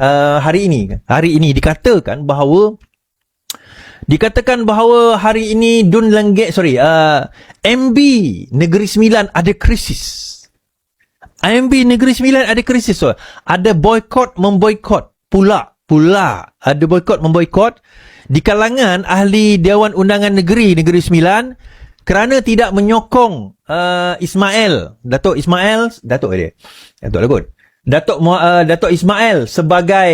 hari ini dikatakan bahawa hari ini MB Negeri Sembilan ada krisis. MB Negeri Sembilan ada krisis. So, ada memboikot pula ada boikot memboikot di kalangan ahli Dewan Undangan Negeri Sembilan kerana tidak menyokong Datuk Ismail sebagai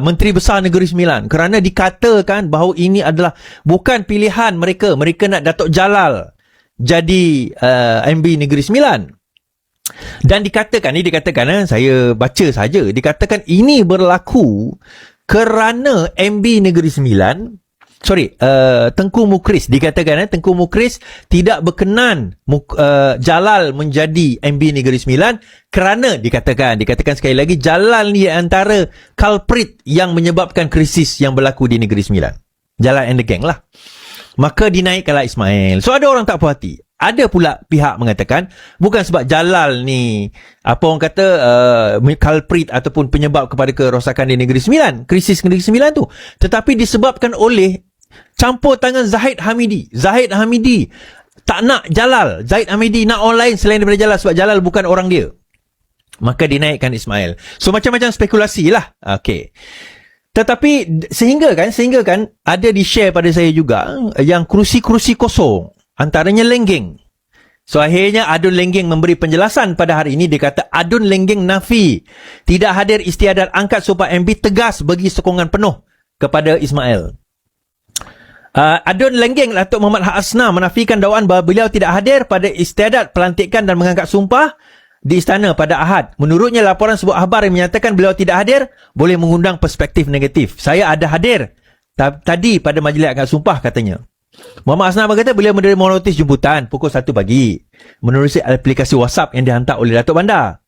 Menteri Besar Negeri Sembilan, kerana dikatakan bahawa ini adalah bukan pilihan mereka nak Datuk Jalal jadi MB Negeri Sembilan. Dan dikatakan saya baca saja, dikatakan ini berlaku kerana MB Negeri Sembilan Tengku Mukris, dikatakan Tengku Mukris tidak berkenan Jalal menjadi MB Negeri Sembilan kerana dikatakan sekali lagi Jalal ni antara culprit yang menyebabkan krisis yang berlaku di Negeri Sembilan. Jalal and the gang lah. Maka dinaikkanlah Ismail. So ada orang tak puas hati. Ada pula pihak mengatakan bukan sebab Jalal ni culprit ataupun penyebab kepada kerosakan di Negeri Sembilan, krisis Negeri Sembilan tu, tetapi disebabkan oleh campur tangan Zahid Hamidi. Zahid Hamidi tak nak Jalal. Zahid Hamidi nak orang lain selain daripada Jalal sebab Jalal bukan orang dia. Maka dinaikkan Ismail. So macam-macam spekulasi lah. Okey. Tetapi sehingga kan ada di-share pada saya juga yang kerusi-kerusi kosong. Antaranya Lenggeng. So akhirnya Adun Lenggeng memberi penjelasan pada hari ini. Dia kata Adun Lenggeng nafi tidak hadir istiadat angkat sumpah MB, tegas bagi sokongan penuh kepada Ismail. Adun Lenggeng Datuk Muhammad Hasna menafikan dakwaan bahawa beliau tidak hadir pada istiadat pelantikan dan mengangkat sumpah di istana pada Ahad. Menurutnya laporan sebuah akhbar yang menyatakan beliau tidak hadir boleh mengundang perspektif negatif. Saya ada hadir tadi pada majlis angkat sumpah, katanya. Muhammad Hasna berkata beliau menerima notis jemputan pukul 1 pagi menerusi aplikasi WhatsApp yang dihantar oleh Datuk Bandar.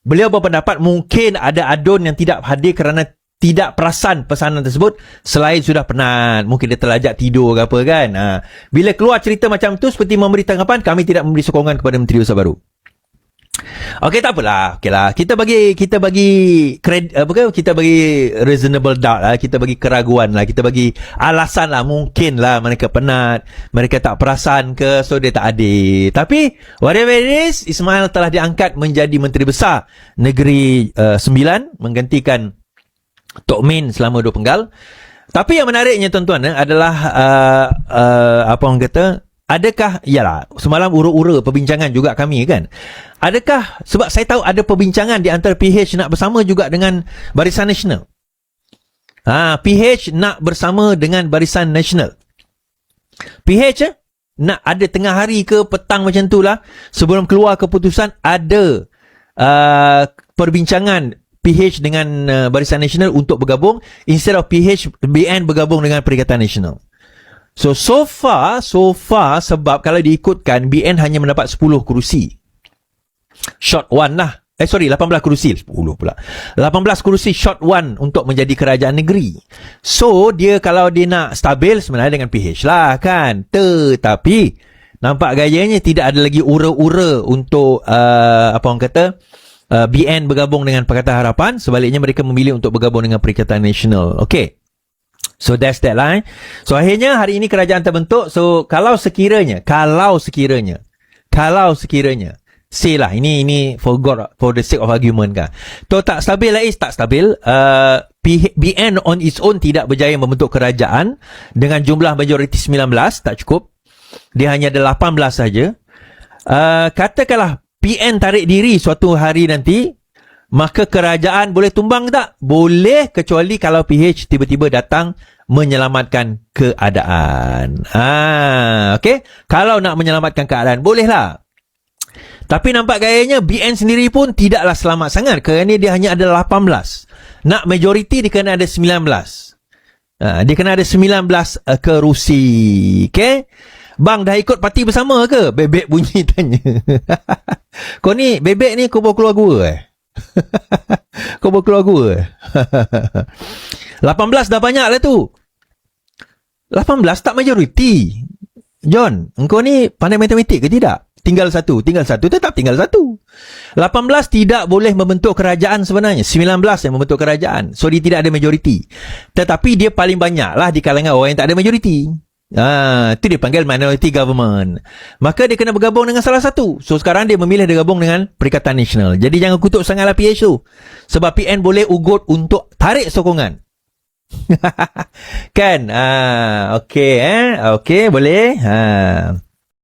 Beliau berpendapat mungkin ada adun yang tidak hadir kerana tidak perasan pesanan tersebut selain sudah penat. Mungkin dia terlajak tidur ke apa kan. Bila keluar cerita macam tu seperti memberi tanggapan, kami tidak memberi sokongan kepada Menteri Besar baru. Okey, tak apalah. Okeylah. Kita bagi reasonable doubt lah, kita bagi keraguan lah, kita bagi alasan lah, mungkin lah mereka penat, mereka tak perasan ke, so dia tak hadir. Tapi whatever it is, Ismail telah diangkat menjadi Menteri Besar Negeri Sembilan, menggantikan Tok Min selama 2 penggal. Tapi yang menariknya tuan-tuan adalah apa orang kata, adakah, yalah, semalam ura-ura perbincangan juga kami kan. Adakah, sebab saya tahu ada perbincangan di antara PH nak bersama juga dengan Barisan Nasional. PH nak bersama dengan Barisan Nasional. PH nak ada tengah hari ke petang macam tu lah, sebelum keluar keputusan, ada perbincangan PH dengan Barisan Nasional untuk bergabung, instead of PH, BN bergabung dengan Perikatan Nasional. So far sebab kalau diikutkan BN hanya mendapat 10 kerusi. Short one lah. 18 kerusi. 10 pula. 18 kerusi short one untuk menjadi kerajaan negeri. So kalau dia nak stabil sebenarnya dengan PH lah kan. Tetapi nampak gayanya tidak ada lagi ura-ura untuk apa orang kata, BN bergabung dengan Pakatan Harapan. Sebaliknya mereka memilih untuk bergabung dengan Perikatan Nasional. Okay. So that's that line. So akhirnya hari ini kerajaan terbentuk. So kalau sekiranya say lah, ini for the sake of argument kan, tu tak stabil lah, tak stabil. BN on its own tidak berjaya membentuk kerajaan dengan jumlah majoriti 19, tak cukup. Dia hanya ada 18 saja. Katakanlah PN tarik diri suatu hari nanti, maka kerajaan boleh tumbang tak? Boleh, kecuali kalau PH tiba-tiba datang menyelamatkan keadaan. Okay? Kalau nak menyelamatkan keadaan, bolehlah. Tapi nampak gayanya BN sendiri pun tidaklah selamat sangat, kerana dia hanya ada 18. Nak majoriti dia kena ada 19. Dia kena ada 19 kerusi. Okay? Bang, dah ikut parti bersama ke? Bebek bunyi tanya. Kau ni, bebek ni kau bawa keluar gua kau bawa keluar gua 18 dah banyak lah tu. 18 tak majoriti. John, engkau ni pandai matematik ke tidak? tinggal satu, tetap tinggal satu. 18 tidak boleh membentuk kerajaan sebenarnya. 19 yang membentuk kerajaan. So, dia tidak ada majoriti. Tetapi dia paling banyak lah di kalangan orang yang tak ada majoriti. Itu dia panggil minority government. Maka dia kena bergabung dengan salah satu. So, sekarang dia memilih dia gabung dengan Perikatan Nasional. Jadi, jangan kutuk sangatlah PH tu. Sebab PN boleh ugut untuk tarik sokongan. Kan? Okey, boleh.